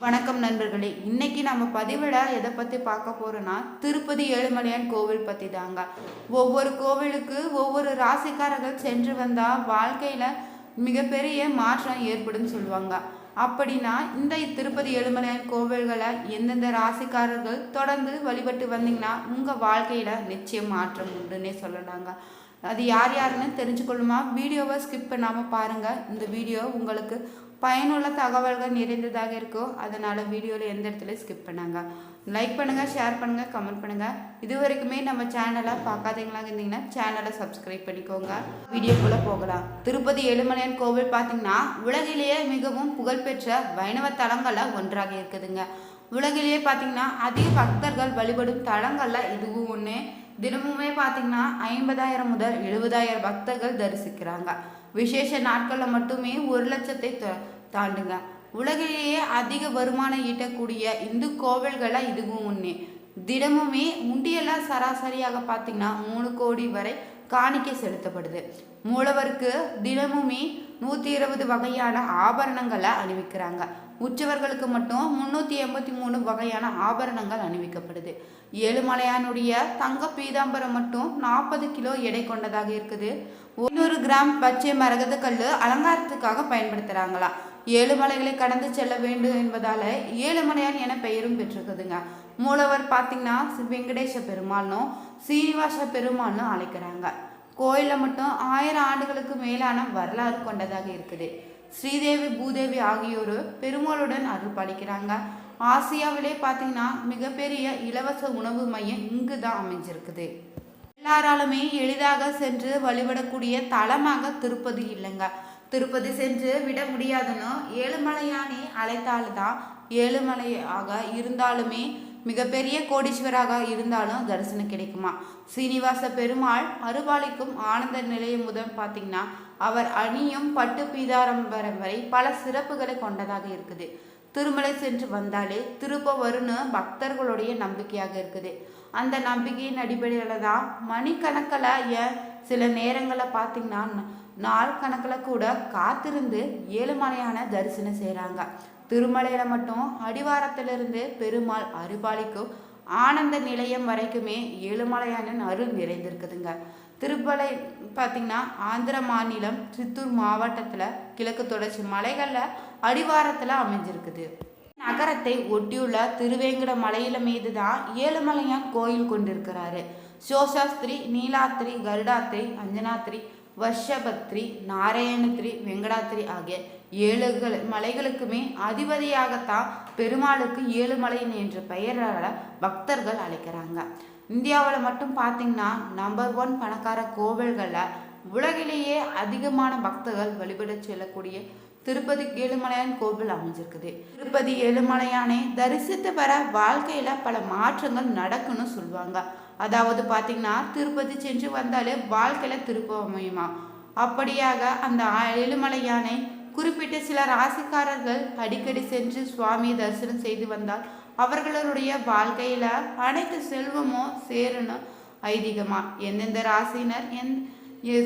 வணக்கம் நண்பர்களே. இன்னைக்கு நம்ம பதிவிட எதை பற்றி பார்க்க போகிறோன்னா திருப்பதி ஏழுமலையான் கோவில் பற்றி தாங்க. ஒவ்வொரு கோவிலுக்கு ஒவ்வொரு ராசிக்காரர்கள் சென்று வந்தால் வாழ்க்கையில் மிகப்பெரிய மாற்றம் ஏற்படும் சொல்லுவாங்க. அப்படின்னா இந்த திருப்பதி ஏழுமலையான் கோவில்களை எந்தெந்த ராசிக்காரர்கள் தொடர்ந்து வழிபட்டு வந்தீங்கன்னா உங்கள் வாழ்க்கையில் நிச்சயம் மாற்றம் உண்டுன்னே சொல்லலாங்க. அது யார் யாருன்னு தெரிஞ்சுக்கொள்ளுமா? வீடியோவை ஸ்கிப் பண்ணாமல் பாருங்கள். இந்த வீடியோ உங்களுக்கு பயனுள்ள தகவல்கள் நிறைந்ததாக இருக்கும். அதனால் வீடியோவில் எந்த இடத்துல ஸ்கிப் பண்ணாங்க. லைக் பண்ணுங்கள், ஷேர் பண்ணுங்கள், கமெண்ட் பண்ணுங்கள். இது வரைக்குமே நம்ம சேனலை பார்க்காதீங்களா இருந்தீங்கன்னா சேனலை சப்ஸ்கிரைப் பண்ணிக்கோங்க. வீடியோக்குள்ளே போகலாம். திருப்பதி ஏழுமலையான் கோவில் பார்த்திங்கன்னா உலகிலேயே மிகவும் புகழ்பெற்ற வைணவ தலங்களில் ஒன்றாக இருக்குதுங்க. உலகிலேயே பார்த்திங்கன்னா அதிக பக்தர்கள் வழிபடும் தலங்களில் இதுவும் ஒன்று. தினமுமே பார்த்திங்கன்னா 50,000 முதல் 70,000 பக்தர்கள் தரிசிக்கிறாங்க. விசேஷ நாட்களில் மட்டுமே 1,00,000 தாண்டுங்க. உலகிலேயே அதிக வருமானம் ஈட்டக்கூடிய இந்து கோவில்களில் இதுவும் ஒன்று. தினமுமே முண்டியெல்லாம் சராசரியாக பார்த்திங்கன்னா 3 கோடி வரை காணிக்கை செலுத்தப்படுது. மூலவருக்கு தினமுமே 120 வகையான ஆபரணங்களை அணிவிக்கிறாங்க. உற்சவர்களுக்கு மட்டும் 383 வகையான ஆபரணங்கள் அணிவிக்கப்படுது. ஏழுமலையானுடைய தங்க பீதாம்பரம் மட்டும் 40 கிலோ எடை கொண்டதாக இருக்குது. 100 கிராம் பச்சை மரகத கல் அலங்காரத்துக்காக பயன்படுத்துகிறாங்களா. ஏழுமலைகளை கடந்து செல்ல வேண்டும் என்பதால ஏழுமலையான் என பெயரும் பெற்றிருக்குதுங்க. மூலவர் பார்த்திங்கன்னா வெங்கடேச பெருமாள்னும் சீனிவாச பெருமாள்னு அழைக்கிறாங்க. கோயிலில் மட்டும் 1000 ஆண்டுகளுக்கு மேலான வரலாறு கொண்டதாக இருக்குது. ஸ்ரீதேவி பூதேவி ஆகியோர் பெருமாளுடன் அருள் பாலிக்கிறாங்க. ஆசியாவிலே பார்த்திங்கன்னா மிகப்பெரிய இலவச உணவு மையம் இங்கு தான் அமைஞ்சிருக்குது. எல்லாராலுமே எளிதாக சென்று வழிபடக்கூடிய தலமாக திருப்பதி இல்லைங்க. திருப்பதி சென்று விட முடியாதுன்னு ஏழுமலையானே அழைத்தால்தான் ஏழுமலையாக இருந்தாலுமே மிகப்பெரிய கோடீஸ்வராக இருந்தாலும் தரிசனம் கிடைக்குமா. சீனிவாச பெருமாள் அருள்பாலிக்கும் ஆனந்த நிலையம் முதல் பார்த்திங்கன்னா அவர் அணியும் பட்டு பீதாரம்பரம் வரை பல சிறப்புகளை கொண்டதாக இருக்குது. திருமலை சென்று வந்தாலே திருப்ப வரும்னு பக்தர்களுடைய நம்பிக்கையாக இருக்குது. அந்த நம்பிக்கையின் அடிப்படையில் தான் மணிக்கணக்கில் சில நேரங்களில் பார்த்திங்கன்னா நாள் கணக்கில் கூட காத்திருந்து ஏழுமலையான தரிசனம் செய்கிறாங்க. திருமலையில் மட்டும் அடிவாரத்திலிருந்து பெருமாள் அருள்பாலிக்கும் ஆனந்த நிலையம் வரைக்குமே ஏழுமலையானின் அருள் நிறைந்திருக்குதுங்க. திருப்பலை பார்த்திங்கன்னா ஆந்திர மாநிலம் சித்தூர் மாவட்டத்தில் கிழக்கு தொடர்ச்சி மலைகளில் அடிவாரத்தில் அமைஞ்சிருக்குது. நகரத்தை ஒட்டியுள்ள திருவேங்கட மலையில மீது தான் ஏழுமலையான் கோயில் கொண்டிருக்கிறாரு. சோஷாஸ்திரி, நீலாத்திரி, கருடாத்திரி, அஞ்சனாத்திரி, வர்ஷபத்ரி, நாராயணத்திரி, வெங்கடாத்திரி ஆகிய 7 மலைகளுக்குமே அதிபதியாகத்தான் பெருமாளுக்கு ஏழுமலையன் என்ற பெயரால் பக்தர்கள் அழைக்கிறாங்க. இந்தியாவில் மட்டும் பார்த்திங்கன்னா நம்பர் 1 பணக்கார கோவில்களில் உலகிலேயே அதிகமான பக்தர்கள் வழிபட செல்லக்கூடிய திருப்பதி ஏழுமலையான் கோவில் அமைஞ்சிருக்குது. திருப்பதி ஏழுமலையானை தரிசித்து பெற வாழ்க்கையில் பல மாற்றங்கள் நடக்குன்னு சொல்லுவாங்க. அதாவது பார்த்திங்கன்னா திருப்பதி சென்று வந்தாலே வாழ்க்கையில் திருப்ப அமையுமா. அப்படியாக அந்த ஏழுமலையானை குறிப்பிட்ட சில ராசிக்காரர்கள் அடிக்கடி சென்று சுவாமியை தரிசனம் செய்து வந்தால் அவர்களுடைய வாழ்க்கையில் அனைத்து செல்வமும் சேரணும் ஐதீகமா. எந்தெந்த ராசினர்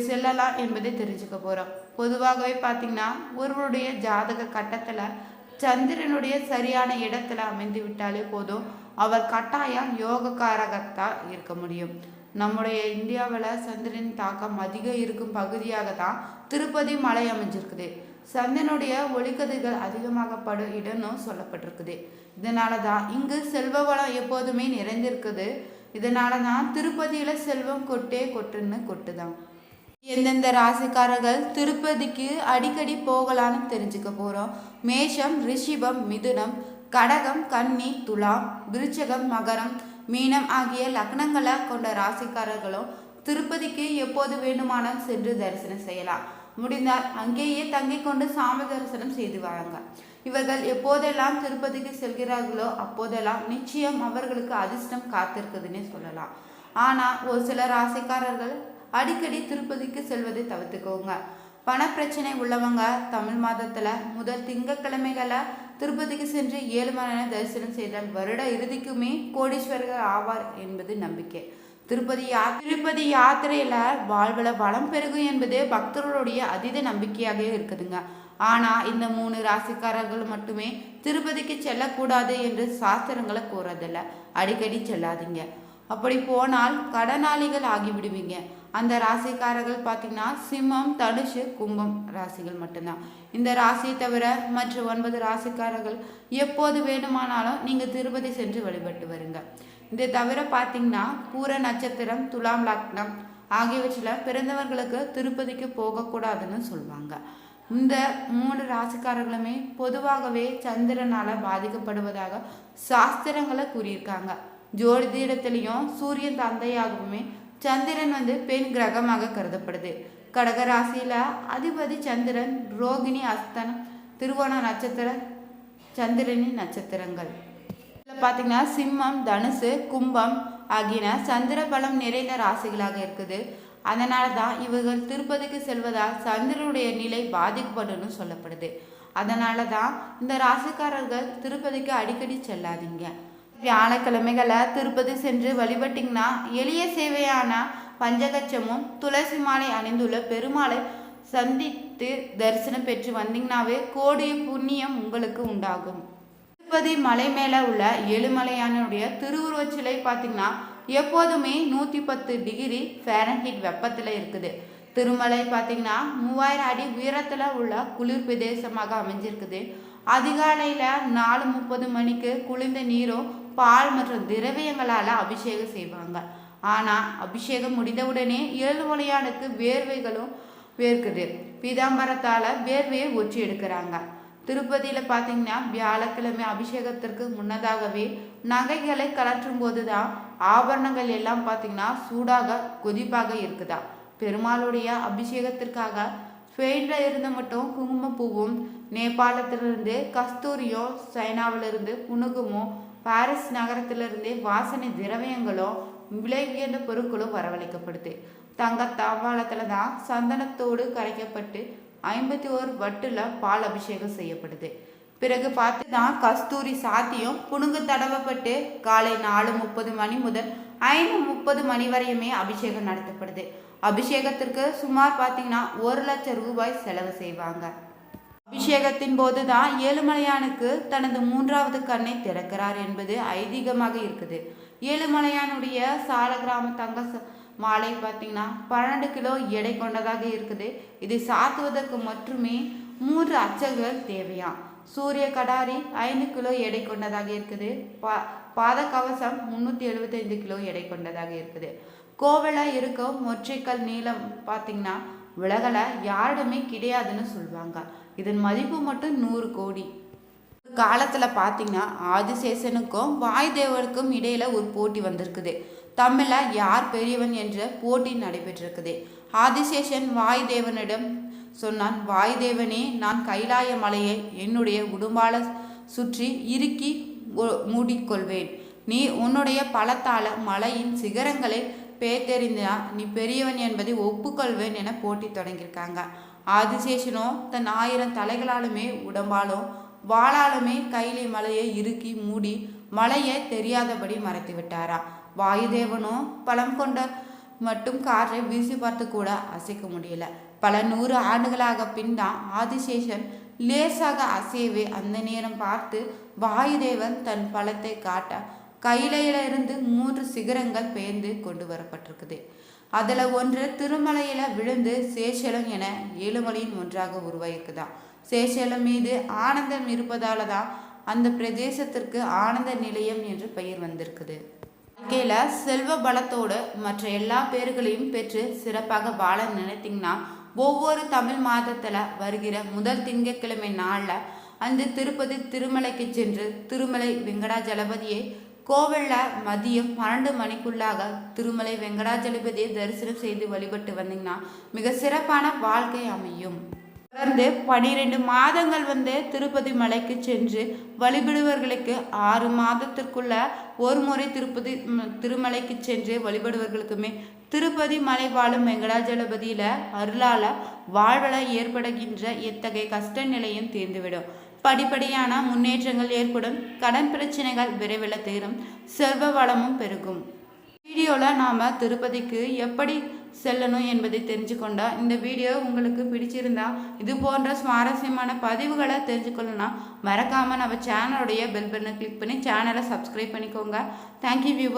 செல்லலாம் என்பதை தெரிஞ்சுக்க போகிறோம். பொதுவாகவே பார்த்திங்கன்னா ஒருவருடைய ஜாதக கட்டத்தில் சந்திரனுடைய சரியான இடத்துல அமைந்து விட்டாலே போதும், அவர் கட்டாயம் யோகக்காரகத்தான் இருக்க முடியும். நம்முடைய இந்தியாவில் சந்திரன் தாக்கம் அதிகம் இருக்கும் பகுதியாக தான் திருப்பதி மலை அமைஞ்சிருக்குது. சந்திரனுடைய ஒளிக்கதிர்கள் அதிகமாக படும் இடம்னு சொல்லப்பட்டிருக்குது. இதனால தான் இங்கு செல்வ வளம் எப்போதுமே நிறைந்திருக்குது. இதனால தான் திருப்பதியில் செல்வம் கொட்டுன்னு கொட்டுதான். எந்தெந்த ராசிக்காரர்கள் திருப்பதிக்கு அடிக்கடி போகலான்னு தெரிஞ்சுக்க போகிறோம். மேஷம், ரிஷிபம், மிதுனம், கடகம், கன்னி, துலாம், விருச்சகம், மகரம், மீனம் ஆகிய லக்னங்களை கொண்ட ராசிக்காரர்களும் திருப்பதிக்கு எப்போது வேண்டுமானாலும் சென்று தரிசனம் செய்யலாம். முடிந்தால் அங்கேயே தங்கி கொண்டு சாமி தரிசனம் செய்து வராங்க. இவர்கள் எப்போதெல்லாம் திருப்பதிக்கு செல்கிறார்களோ அப்போதெல்லாம் நிச்சயம் அவர்களுக்கு அதிர்ஷ்டம் காத்திருக்குதுன்னே சொல்லலாம். ஆனால் ஒரு சில ராசிக்காரர்கள் அடிக்கடி திருப்பதிக்கு செல்வதை தவிர்த்துக்கோங்க. பணப்பிரச்சனை உள்ளவங்க தமிழ் மாதத்தில் முதல் திங்கட்கிழமைகளை திருப்பதிக்கு சென்று ஏழுமலையானை தரிசனம் செய்தால் வருட இறுதிக்குமே கோடீஸ்வரர்கள் ஆவார் என்பது நம்பிக்கை. திருப்பதி யாத்திரையில் வாழ்வில் வளம் பெருகும் என்பது பக்தர்களுடைய அதீத நம்பிக்கையாக இருக்குதுங்க. ஆனால் இந்த 3 ராசிக்காரர்கள் மட்டுமே திருப்பதிக்கு செல்லக்கூடாது என்று சாஸ்திரங்களை கூறதில்லை. அடிக்கடி செல்லாதீங்க. அப்படி போனால் கடனாளிகள் ஆகிவிடுவீங்க. அந்த ராசிக்காரர்கள் பார்த்தீங்கன்னா சிம்மம், தனுஷு, கும்பம் ராசிகள் மட்டும்தான். இந்த ராசியை தவிர மற்ற 9 ராசிக்காரர்கள் எப்போது வேணுமானாலும் நீங்கள் திருப்பதி சென்று வழிபட்டு வருங்க. இதை தவிர பார்த்தீங்கன்னா பூர நட்சத்திரம், துலாம் லக்னம் ஆகியவற்றில் பிறந்தவர்களுக்கு திருப்பதிக்கு போகக்கூடாதுன்னு சொல்லுவாங்க. இந்த 3 ராசிக்காரர்களுமே பொதுவாகவே சந்திரனால் பாதிக்கப்படுவதாக சாஸ்திரங்களை கூறியிருக்காங்க. ஜோதிடத்திலையும் சூரியன் தந்தையாகவுமே சந்திரன் பெண் கிரகமாக கருதப்படுது. கடக ராசியில அதிபதி சந்திரன், ரோகிணி, அஸ்தனம், திருவோண நட்சத்திர சந்திரனின் நட்சத்திரங்கள். இதில் பார்த்தீங்கன்னா சிம்மம், தனுசு, கும்பம் ஆகியன சந்திர பலம் நிறைந்த ராசிகளாக இருக்குது. அதனால தான் இவர்கள் திருப்பதிக்கு செல்வதால் சந்திரனுடைய நிலை பாதிக்கப்படும் சொல்லப்படுது. அதனால தான் இந்த ராசிக்காரர்கள் திருப்பதிக்கு அடிக்கடி செல்லாதீங்க. வியாழக்கிழமைகளை திருப்பதி சென்று வழிபட்டிங்கன்னா எளிய சேவையான பஞ்சகச்சமும் துளசி மாலை அணிந்துள்ள பெருமாளை சந்தித்து தரிசனம் பெற்று வந்தீங்கன்னாவே கோடிய புண்ணியம் உங்களுக்கு உண்டாகும். திருப்பதி மலை மேலே உள்ள ஏழுமலையானுடைய திருவுருவச் சிலை பார்த்தீங்கன்னா எப்போதுமே 110 டிகிரி ஃபாரன்ஹீட் வெப்பத்தில் இருக்குது. திருமலை பார்த்தீங்கன்னா 3000 அடி உயரத்தில் உள்ள குளிர் பிரதேசமாக அமைஞ்சிருக்குது. அதிகாலையில் 4:30 மணிக்கு குளிர்ந்த நீரும் பால் மற்றும் திரவியங்களால் அபிஷேகம் செய்வாங்க. ஆனால் அபிஷேகம் முடிந்தவுடனே ஏழுமலையானுக்கு வேர்வைகளும் வேர்க்குது. பீதாம்பரத்தால் வேர்வையை ஒற்றி எடுக்கிறாங்க. திருப்பதியில் பார்த்தீங்கன்னா வியாழக்கிழமை அபிஷேகத்திற்கு முன்னதாகவே நகைகளை கலற்றும் போது தான் ஆபரணங்கள் எல்லாம் பார்த்தீங்கன்னா சூடாக கொதிப்பாக இருக்குதா. பெருமாளுடைய அபிஷேகத்திற்காக ஸ்பெயினில் இருந்து மட்டும் குங்குமப்பூவும், நேபாளத்திலிருந்து கஸ்தூரியும், சைனாவிலிருந்து புனுகுமும், பாரிஸ் நகரத்திலிருந்து வாசனை திரவியங்களும் விலை உயர்ந்த பொருட்களும் வரவழைக்கப்படுது. தங்க தாம்பாளத்தில் தான் சந்தனத்தோடு கரைக்கப்பட்டு 51 வட்டுல பால் அபிஷேகம் செய்யப்படுது. பிறகு பார்த்து தான் கஸ்தூரி சாத்தியும் புனுங்கு தடவப்பட்டு காலை 4:30 மணி முதல் 5:30 மணி வரையுமே அபிஷேகம் நடத்தப்படுது. அபிஷேகத்திற்கு சுமார் பார்த்தீங்கன்னா 1 லட்சம் ரூபாய் செலவு செய்வாங்க. அபிஷேகத்தின் போது தான் ஏழுமலையானுக்கு தனது 3வது கண்ணை திறக்கிறார் என்பது ஐதீகமாக இருக்குது. ஏழுமலையானுடைய சாலகிராம தங்க மாலை பார்த்தீங்கன்னா 12 கிலோ எடை கொண்டதாக இருக்குது. இதை சாத்துவதற்கு மட்டுமே 3 அச்சல்கள் தேவையாம். சூரிய கடாரி 5 கிலோ எடை கொண்டதாக இருக்குது. பாத கவசம் 375 கிலோ எடை கொண்டதாக இருக்குது. கோவிலில் இருக்கும் ஒற்றைக்கல் நீளம் பார்த்தீங்கன்னா உலகில் யாரிடமே கிடையாதுன்னு சொல்லுவாங்க. இதன் மதிப்பு மட்டும் 100 கோடி. காலத்தில் பார்த்தீங்கன்னா ஆதிசேஷனுக்கும் வாயுதேவனுக்கும் இடையில ஒரு போட்டி வந்திருக்குது. தமிழில் யார் பெரியவன் என்ற போட்டி நடைபெற்றிருக்குது. ஆதிசேஷன் வாயுதேவனிடம் சொன்னான், வாயுதேவனே, நான் கைலாய மலையை என்னுடைய உடும்பால சுற்றி இறுக்கி மூடிக்கொள்வேன். நீ உன்னுடைய பலத்தால மலையின் சிகரங்களை பேத்தெறிந்தா நீ பெரியவன் என்பதை ஒப்புக்கொள்வேன் என போட்டி தொடங்கியிருக்காங்க. ஆதிசேஷனோ தன் 1000 தலைகளாலுமே உடம்பாலும் வாளாலுமே கைலி மலையை இறுக்கி மூடி மலையை தெரியாதபடி மறைத்து விட்டாரா. வாயுதேவனோ பலம் கொண்ட மட்டும் காற்றை வீசி பார்த்து கூட அசைக்க முடியல. பல 100 ஆண்டுகளாக பின் தான் ஆதிசேஷன் லேசாக அசையவே அந்த நேரம் பார்த்து வாயுதேவன் தன் பலத்தை காட்ட கையிலிருந்து 3 சிகரங்கள் பெயர்ந்து கொண்டு வரப்பட்டிருக்குது. அதில் ஒன்று திருமலையில விழுந்து சேஷலம் என ஏழுமலையின் ஒன்றாக உருவாயிருக்குதான். சேஷலம் மீது ஆனந்தம் இருப்பதால தான் அந்த பிரதேசத்திற்கு ஆனந்த நிலையம் என்று பெயர் வந்திருக்குது. வாழ்க்கையில செல்வ பலத்தோடு மற்ற எல்லா பேர்களையும் பெற்று சிறப்பாக வாழ நினைத்தீங்கன்னா ஒவ்வொரு தமிழ் மாதத்துல வருகிற முதல் திங்கட்கிழமை நாளில் அந்த திருப்பதி திருமலைக்கு சென்று திருமலை வெங்கடாஜலபதியை கோவிலில் மதியம் 12 மணிக்குள்ளாக திருமலை வெங்கடாஜலபதியை தரிசனம் செய்து வழிபட்டு வந்தீங்கன்னா மிக சிறப்பான வாழ்க்கை அமையும். தொடர்ந்து 12 மாதங்கள் திருப்பதி மலைக்கு சென்று வழிபடுவர்களுக்கு 6 மாதத்திற்குள்ள ஒரு முறை திருமலைக்கு சென்று வழிபடுவர்களுக்குமே திருப்பதி மலை வாழும் வெங்கடாஜலபதியில அருளால வாழ்வல ஏற்படுகின்ற எத்தகைய கஷ்ட நிலையும் தீர்ந்துவிடும். படிப்படியான முன்னேற்றங்கள் ஏற்படும். கடன் பிரச்சனைகள் விரைவில் தீரும். செல்வ வளமும் பெருகும். வீடியோவில் நாம் திருப்பதிக்கு எப்படி செல்லணும் என்பதை தெரிஞ்சுக்கொண்டா. இந்த வீடியோ உங்களுக்கு பிடிச்சிருந்தா இது போன்ற சுவாரஸ்யமான பதிவுகளை தெரிஞ்சுக்கணும்னா மறக்காமல் நம்ம சேனலுடைய பெல் பட்டனை கிளிக் பண்ணி சேனலை சப்ஸ்கிரைப் பண்ணிக்கோங்க. Thank you viewer.